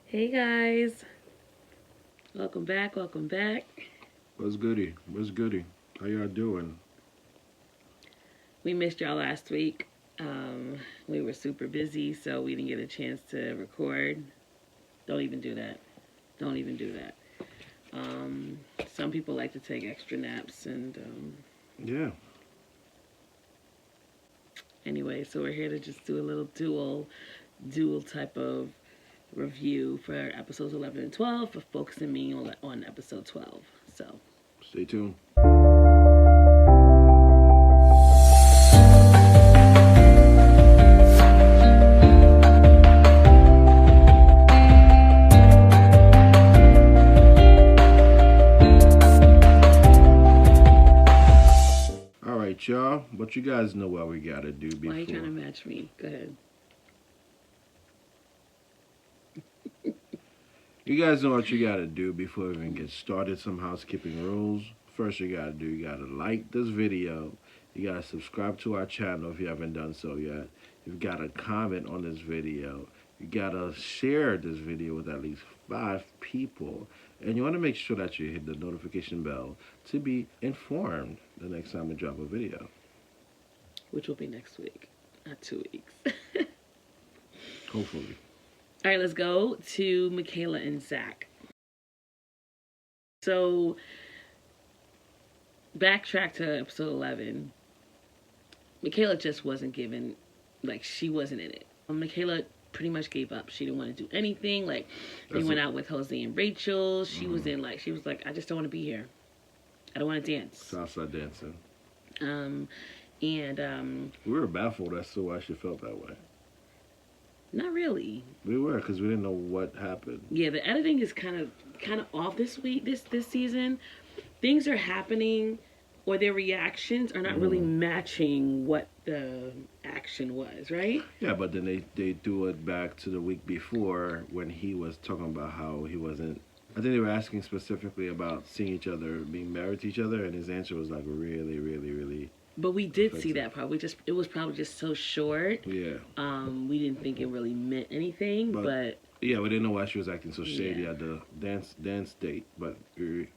Hey guys, welcome back. Welcome back. What's goody? What's goody? How y'all doing? We missed y'all last week. We were super busy, so we didn't get a chance to record. Don't even do that. Don't even do that. Some people like to take extra naps, and Yeah. anyway, so we're here to just do a little dual type of review for episodes 11 and 12, for focusing me on episode 12. So Stay tuned. All right, y'all. But you guys know what we gotta do before. why are you trying to match me? Go ahead. You guys know what you gotta do before we even get started. Some housekeeping rules. First, you gotta like this video. You gotta subscribe to our channel if you haven't done so yet. You've gotta comment on this video. You gotta share this video with at least 5 people. And you want to make sure that you hit the notification bell to be informed the next time we drop a video. Which will be next week, not 2 weeks. Hopefully. All right, let's go to Michaela and Zach. So, backtrack to episode 11. Michaela just wasn't given, like, she wasn't in it. Michaela pretty much gave up. She didn't want to do anything. Like, they went out with Jose and Rachel. She was like, I just don't want to be here. I don't want to dance. Salsa dancing. We We were baffled as to why she felt that way. Not really. We were, because we didn't know what happened. Yeah, the editing is kind of off this week, this season. Things are happening, or their reactions are not really matching what the action was, right? Yeah, but then they do it back to the week before when he was talking about how he wasn't. I think they were asking specifically about seeing each other, being married to each other, and his answer was like really, really, really. But we did see that part. It was probably just so short. Yeah. We didn't think it really meant anything, but yeah, we didn't know why she was acting so shady at the dance date, but we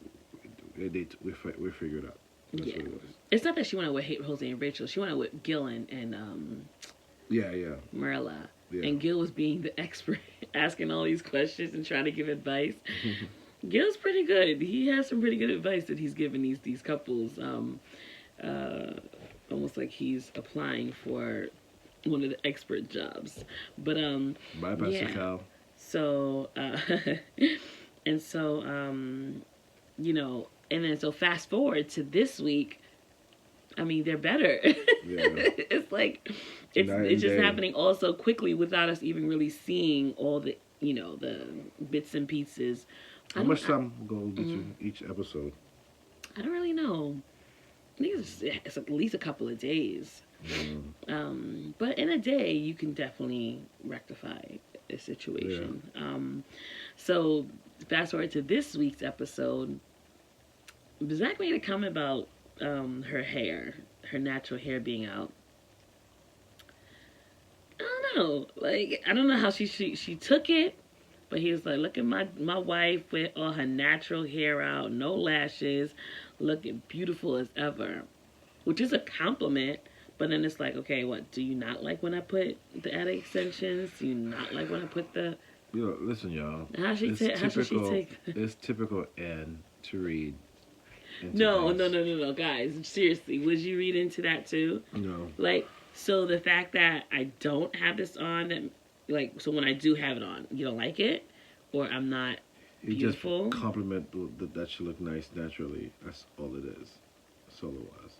figured out. That's what it was. It's not that she wanted with Jose and Rachel. She wanted with Gil and Marilla. Yeah. And Gil was being the expert, asking all these questions and trying to give advice. Gil's pretty good. He has some pretty good advice that he's giving these couples. Almost like he's applying for one of the expert jobs. But Bye, Pastor Cal. So and then so fast forward to this week. I mean, they're better. Yeah. It's like it's just happening all so quickly without us even really seeing all the the bits and pieces. How much time goes between each episode? I don't really know. I think it's at least a couple of days. But in a day, you can definitely rectify a situation. Yeah. So fast forward to this week's episode. Zach made a comment about her hair, her natural hair being out. I don't know. Like, I don't know how she took it, but he was like, look at my wife with all her natural hair out, no lashes, looking beautiful as ever, which is a compliment. But then it's like, okay, what, do you not like when I put the added extensions? Do you not like when I put the... Listen, y'all. How should she take... It's typical Anne to read. No, guys. Seriously, would you read into that too? No. Like, so the fact that I don't have this on, so when I do have it on, you don't like it? Or I'm not beautiful? You just compliment that you look nice naturally. That's all it is. That's all it was.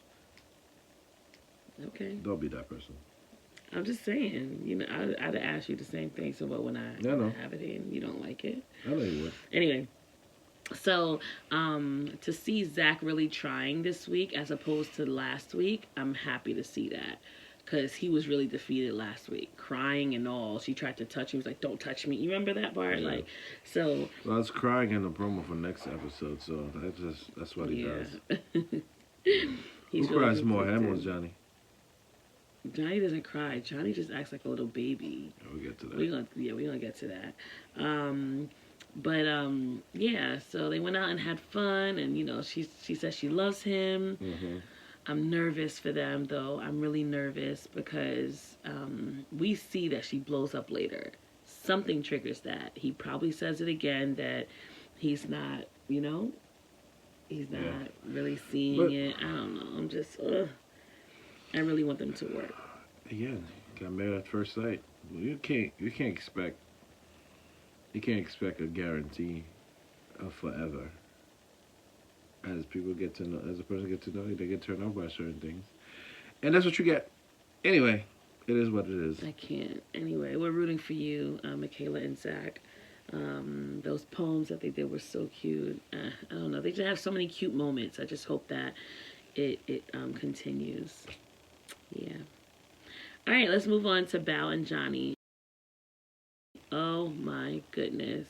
Okay. Don't be that person. I'm just saying, I'd ask you the same thing. So, but when I have it in, you don't like it? I know you would. Anyway, so to see Zach really trying this week as opposed to last week, I'm happy to see that. Because he was really defeated last week, crying and all. She tried to touch him. He was like, don't touch me. You remember that part? Yeah. Well, I was crying in the promo for next episode, so that's what he does. Who cries more, him or Johnny? Johnny doesn't cry. Johnny just acts like a little baby. We'll get to that. We're gonna get to that. Yeah. So they went out and had fun, and she says she loves him. Mm-hmm. I'm nervous for them, though. I'm really nervous because we see that she blows up later. Something triggers that. He probably says it again that he's not, he's not really seeing it. I don't know. I'm just, I really want them to work. Again, got married at first sight. You can't expect a guarantee of forever. As people get to know, as a person gets to know you, they get turned off by certain things, and that's what you get. Anyway, it is what it is. I can't. Anyway, we're rooting for you, Michaela and Zach. Those poems that they did were so cute. I don't know. They just have so many cute moments. I just hope that it continues. Yeah. All right, let's move on to Bao and Johnny. Oh my goodness.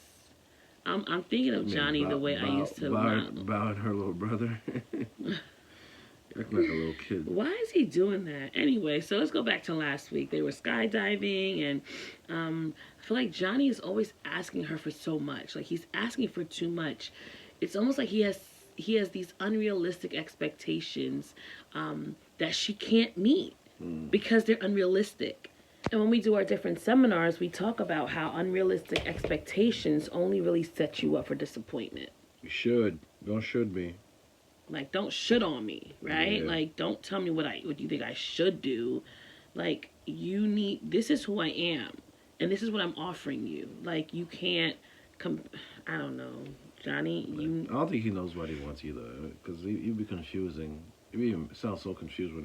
I'm thinking of Johnny the way I used to. Bao and her little brother. Acting like a little kid. Why is he doing that? Anyway, so let's go back to last week. They were skydiving, and I feel like Johnny is always asking her for so much. Like, he's asking for too much. It's almost like he has these unrealistic expectations that she can't meet because they're unrealistic. And when we do our different seminars, we talk about how unrealistic expectations only really set you up for disappointment. You should. Don't should be. Like, don't should on me, right? Yeah. Like, don't tell me what you think I should do. Like, this is who I am. And this is what I'm offering you. Like, you can't I don't know. Johnny, I don't think he knows what he wants either. Because he'd be confusing. He sounds so confused when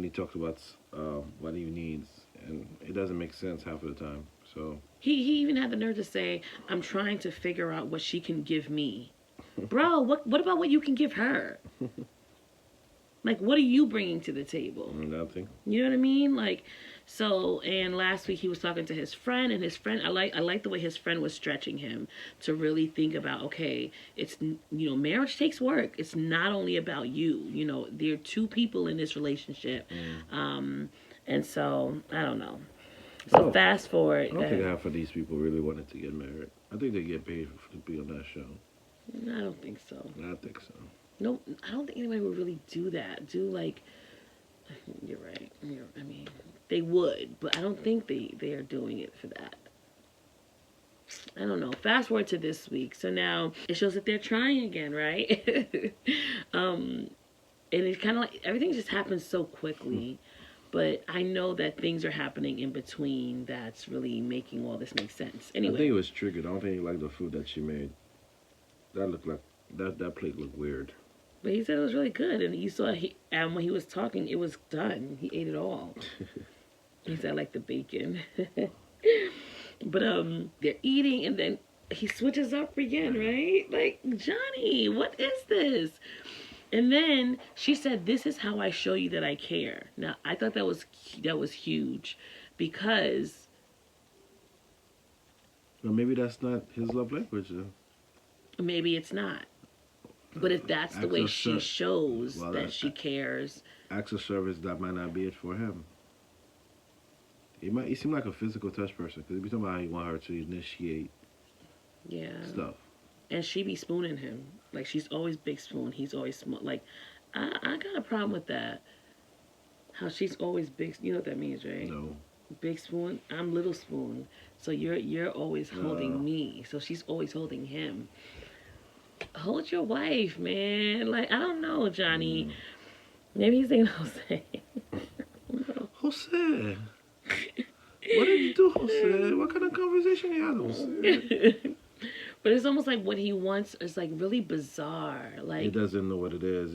he talks about what he needs. And it doesn't make sense half of the time. So he even had the nerve to say, I'm trying to figure out what she can give me. Bro, what about what you can give her? Like, what are you bringing to the table? Nothing. You know what I mean? Like, so, and last week he was talking to his friend, and his friend, I like the way his friend was stretching him to really think about, okay, it's, marriage takes work. It's not only about you. There are two people in this relationship. And so, I don't know. So fast forward. I don't think half of these people really wanted to get married. I think they get paid to be on that show. I don't think so. I think so. No, I don't think anybody would really do that. You're right. I mean, they would, but I don't think they are doing it for that. I don't know. Fast forward to this week. So now it shows that they're trying again, right? And it's kind of like everything just happens so quickly. But I know that things are happening in between that's really making all this make sense. Anyway. I think it was triggered. I don't think he liked the food that she made. That looked like that plate looked weird. But he said it was really good, and you saw and when he was talking, it was done. He ate it all. He said, I like the bacon. But they're eating, and then he switches up again, right? Like, Johnny, what is this? And then she said, this is how I show you that I care. Now, I thought that was huge because... Well, maybe that's not his love language, though. Maybe it's not. But if that's the way she shows that she cares... Acts of service, that might not be it for him. He seemed like a physical touch person, because he be talking about how he want her to initiate stuff. And she be spooning him. Like, she's always big spoon. He's always small. Like, I got a problem with that. How she's always big. You know what that means, right? No. Big spoon. I'm little spoon. So you're always holding me. So she's always holding him. Hold your wife, man. Like, I don't know, Johnny. Maybe he's saying Jose. Jose. What did you do, Jose? What kind of conversation you had, Jose? But it's almost like what he wants is like really bizarre. Like, he doesn't know what it is.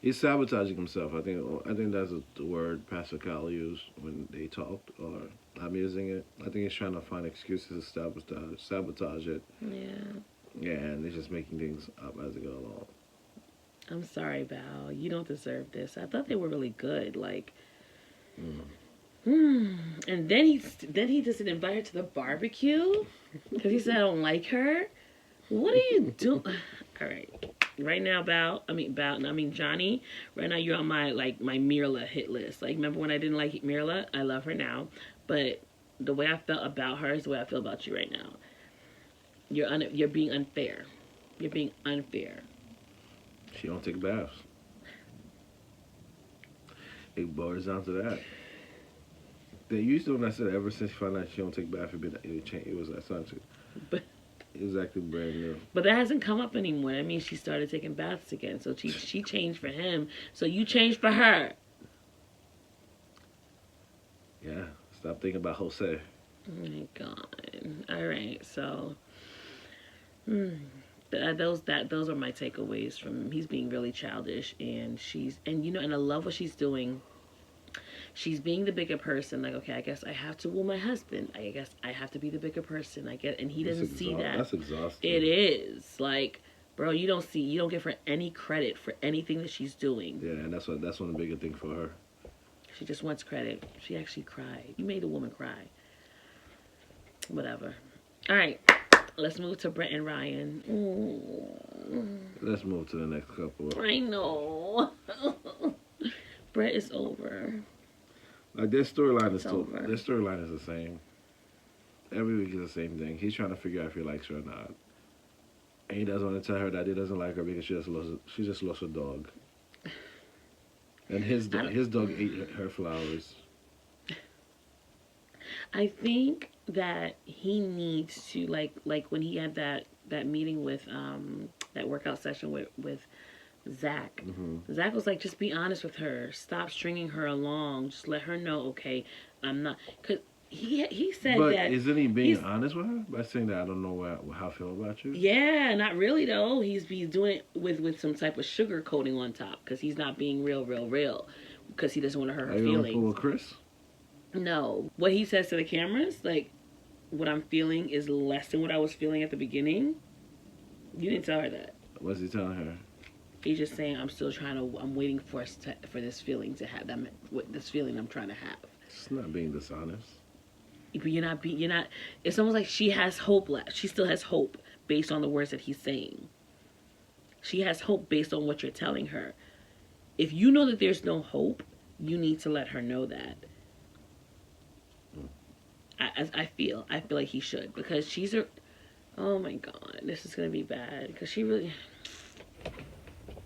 He's sabotaging himself. I think that's the word Pastor Cal used when they talked, or I'm using it. I think he's trying to find excuses to sabotage it. Yeah, and he's just making things up as they go along. I'm sorry, Val. You don't deserve this. I thought they were really good. Like, and then he doesn't invite her to the barbecue because he said I don't like her. What are you doing? All right. Right now, Johnny. Right now, you're on my Mirla hit list. Like, remember when I didn't like Mirla? I love her now, but the way I felt about her is the way I feel about you right now. You're being unfair. You're being unfair. She don't take baths. It boils down to that. They used to, when I said ever since she found out she don't take baths, it was that something. But it was acting brand new. But that hasn't come up anymore. That means she started taking baths again. So she changed for him. So you changed for her. Yeah. Stop thinking about Jose. Oh my God. All right. So those are my takeaways from him. He's being really childish, and and I love what she's doing. She's being the bigger person. Like, okay, I guess I have to woo my husband. I guess I have to be the bigger person. And he doesn't see that. That's exhausting. It is. Like, bro, you don't give her any credit for anything that she's doing. Yeah, and that's one of the bigger things for her. She just wants credit. She actually cried. You made a woman cry. Whatever. All right. Let's move to Brett and Ryan. Let's move to the next couple. I know. Brett is over. Like, their storyline is the same. Every week is the same thing. He's trying to figure out if he likes her or not. And he doesn't want to tell her that he doesn't like her because she just lost a dog. And his dog ate her flowers. I think that he needs to, like when he had that meeting with that workout session with Zach. Mm-hmm. Zach was like, just be honest with her. Stop stringing her along. Just let her know, okay, I'm not. Cause he said but that. Isn't he being honest with her by saying that I don't know how I feel about you? Yeah, not really though. He's doing it with some type of sugar coating on top because he's not being real because he doesn't want to hurt her feelings. Are you on with Chris? No. What he says to the cameras, like, what I'm feeling is less than what I was feeling at the beginning. You didn't tell her that. What's he telling her? He's just saying, I'm waiting for this feeling to have this feeling I'm trying to have. It's not being dishonest. But you're not, it's almost like she has hope left. She still has hope based on the words that he's saying. She has hope based on what you're telling her. If you know that there's no hope, you need to let her know that. I feel like he should, because oh my God, this is going to be bad, because she really,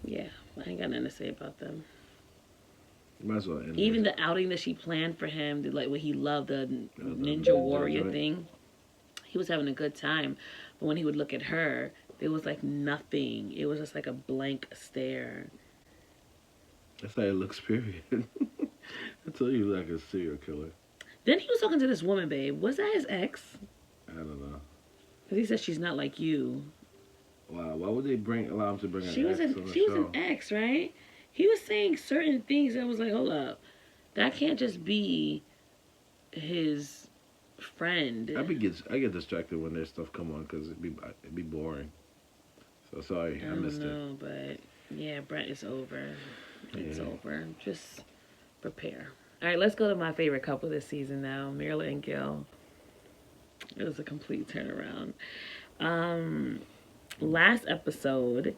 yeah, I ain't got nothing to say about them. Might as well end Even the outing that she planned for him, like when he loved the Ninja Warrior thing, he was having a good time, but when he would look at her, there was like nothing. It was just like a blank stare. That's how it looks, period. I tell you, like a serial killer. Then he was talking to this woman, babe. Was that his ex? I don't know. Because he said she's not like you. Wow, why would they allow him to bring an ex on the show? She was an ex, right? He was saying certain things that was like, hold up. That can't just be his friend. I get distracted when their stuff come on because it'd be boring. So sorry, I missed it. No, but yeah, Brett is over. It's over. Just prepare. All right, let's go to my favorite couple this season now, Marilyn Gil. It was a complete turnaround. Last episode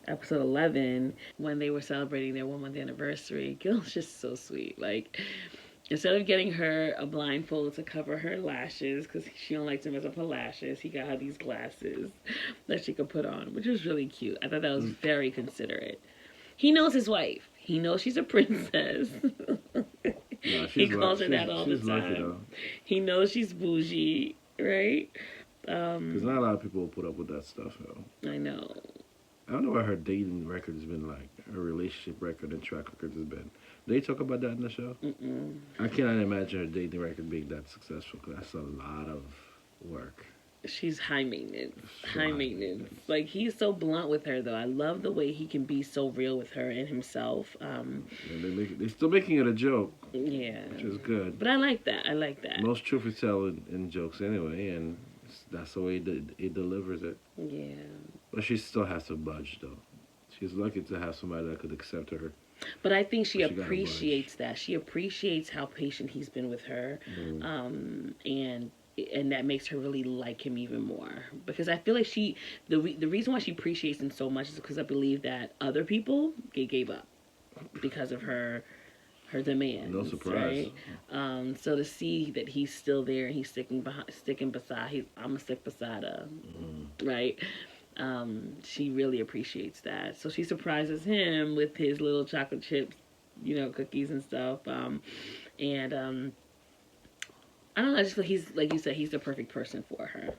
11, when they were celebrating their 1 month anniversary, Gil's just so sweet. Like, instead of getting her a blindfold to cover her lashes, because she don't like to mess up her lashes, he got her these glasses that she could put on, which was really cute. I thought that was very considerate. He knows his wife. He knows she's a princess. No, he calls her that all the time. He knows she's bougie, right? Because not a lot of people will put up with that stuff, though. I know. I don't know what her dating record has been like. Her relationship record and track record has been. They talk about that in the show? Mm-mm. I cannot imagine her dating record being that successful, because that's a lot of work. She's high maintenance. High maintenance. Like, he's so blunt with her, though. I love the way he can be so real with her and himself. And they're still making it a joke. Yeah. Which is good. But I like that. Most truth is told in jokes anyway, and that's the way it delivers it. Yeah. But she still has to budge, though. She's lucky to have somebody that could accept her. But I think she appreciates that. She appreciates how patient he's been with her. Mm. And and that makes her really like him even more, because I feel like the reason why she appreciates him so much is because I believe that other people gave up because of her demands. No surprise. Right? So to see that he's still there and he's sticking beside, I'm gonna stick beside her, right? She really appreciates that. So she surprises him with his little chocolate chips, cookies and stuff. And I don't know. I just feel he's, like you said, he's the perfect person for her.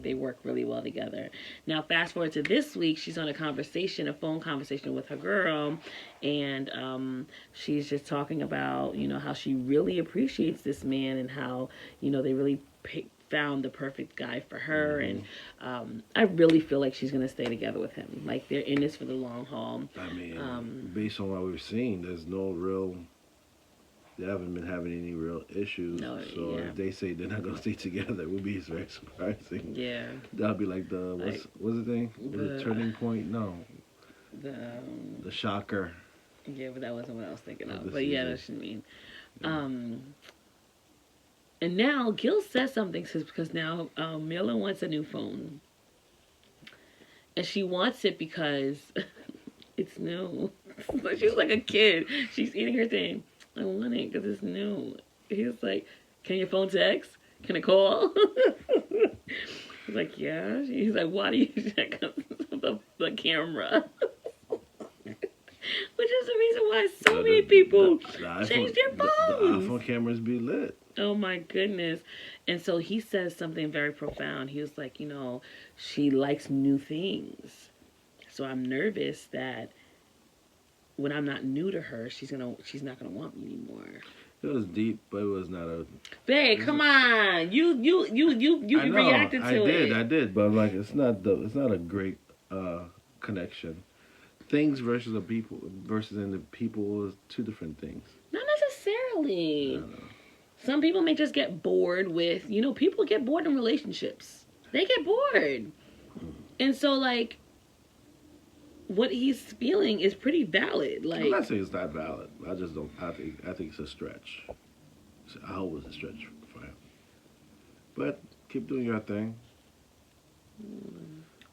They work really well together. Now, fast forward to this week, she's on a phone conversation with her girl, and she's just talking about, how she really appreciates this man and how, they really found the perfect guy for her. And I really feel like she's going to stay together with him. Like, they're in this for the long haul. I mean, based on what we've seen, they haven't been having any real issues. No, so yeah. if they say they're not gonna stay together, it would be very surprising. Yeah. That'll be like what's the thing? The turning point? No. The shocker. Yeah, but that wasn't what I was thinking of. But yeah, that's what I mean. Yeah. And now Gil says something because now Marilyn wants a new phone, and she wants it because it's new. She was like a kid. She's eating her thing. I want it because it's new. He was like, can your phone text? Can it call? He's like, yeah. He's like, why do you check the camera? Which is the reason why so many people change their phones. The iPhone cameras be lit. Oh my goodness. And so he says something very profound. He was like, she likes new things. So I'm nervous that when I'm not new to her, she's not gonna want me anymore. It was deep, but it was not a. Babe, come on! You reacted to it. I did, but like it's not a great connection. Things versus the people versus the people is two different things. Not necessarily. Some people may just get bored with people get bored in relationships. They get bored, and so like. What he's feeling is pretty valid. Like, I'm not saying it's not valid. I just don't. I think it's a stretch. I hope it's a stretch for him. But keep doing your thing.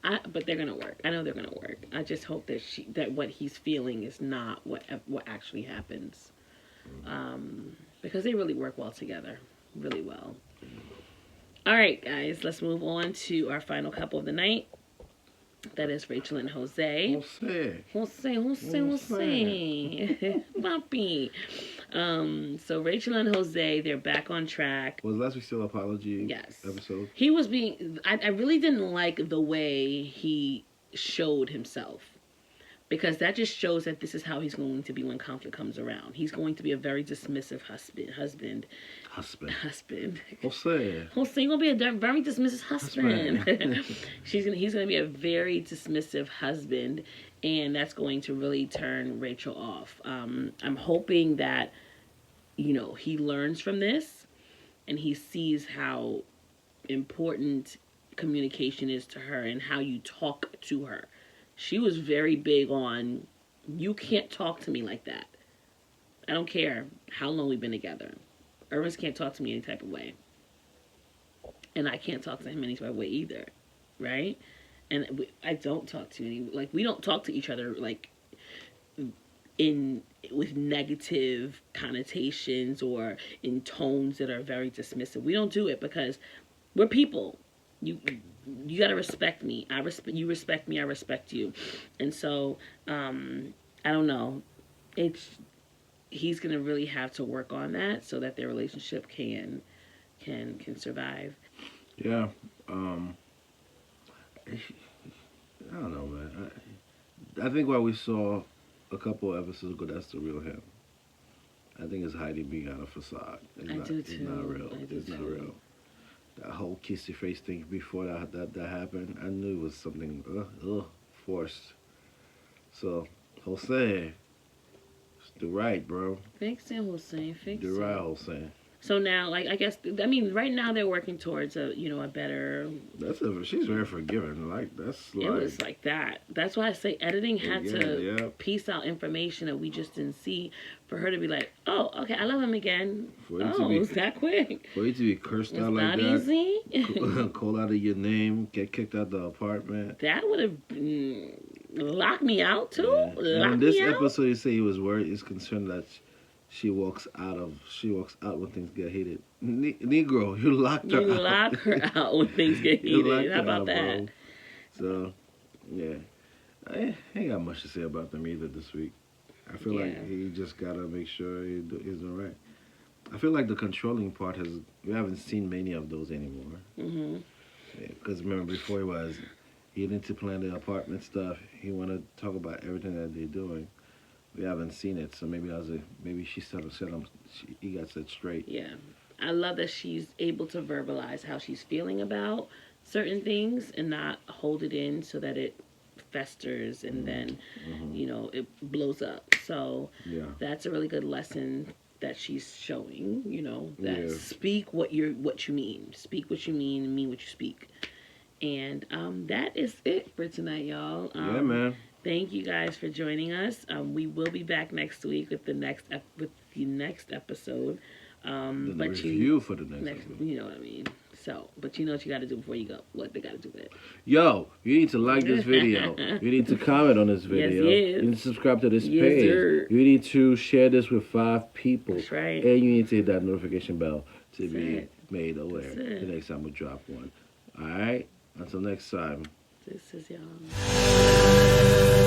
But they're gonna work. I know they're gonna work. I just hope that what he's feeling is not what actually happens. Because they really work well together, really well. All right, guys, let's move on to our final couple of the night. That is Rachel and Jose. Jose. Papi. So Rachel and Jose, they're back on track. Was last week still an apology episode? He was I really didn't like the way he showed himself. Because that just shows that this is how he's going to be when conflict comes around. He's going to be a very dismissive husband. Jose's gonna be a very dismissive husband. He's gonna be a very dismissive husband, and that's going to really turn Rachel off. I'm hoping that he learns from this, and he sees how important communication is to her and how you talk to her. She was very big on, you can't talk to me like that. I don't care how long we've been together. Ernest can't talk to me any type of way. And I can't talk to him any type of way either. Right? And I don't talk to we don't talk to each other, with negative connotations or in tones that are very dismissive. We don't do it because we're people. You gotta respect me. You respect me. I respect you. And so, I don't know. He's gonna really have to work on that so that their relationship can survive. Yeah. I don't know, man. I think what we saw a couple of episodes ago, that's the real him. I think it's hiding behind a facade. It's not real. It's not real. That whole kissy face thing before that happened, I knew it was something forced. So, Jose, do right, bro. Fix it, Jose. Fix it. Do right, Jose. So now, like, I guess, I mean, right now they're working towards a, you know, a better. She's very forgiving. Like that's like It was like that. That's why I say editing had to yeah. piece out information that we just didn't see for her to be like, oh, okay, I love him again. It's that quick. For you to be cursed out like that. It's not easy. Call out of your name, get kicked out the apartment. That would have locked me out too. Yeah. And in this episode, you say he was worried. He's concerned that she walks out when things get heated. Negro, you locked her out. You lock her out when things get heated. How about that? Bro. So, yeah. I ain't got much to say about them either this week. I feel like he just got to make sure he's doing right. I feel like the controlling part we haven't seen many of those anymore. Mm-hmm. Because remember, before he didn't to plan the apartment stuff. He wanted to talk about everything that they're doing. We haven't seen it, so maybe she he got set straight. Yeah, I love that she's able to verbalize how she's feeling about certain things and not hold it in so that it festers and then you know it blows up. So that's a really good lesson that she's showing. You know that speak what you mean, speak what you mean what you speak, and that is it for tonight, y'all. Yeah, man. Thank you guys for joining us. We will be back next week with the next episode. Review for the next episode. You know what I mean. So, but you know what you got to do before you go. What they got to do with it. Yo, you need to like this video. You need to comment on this video. Yes. You need to subscribe to this page. Sir. You need to share this with 5 people. That's right. And you need to hit that notification bell to be made aware the next time we drop one. All right. Until next time. This is y'all.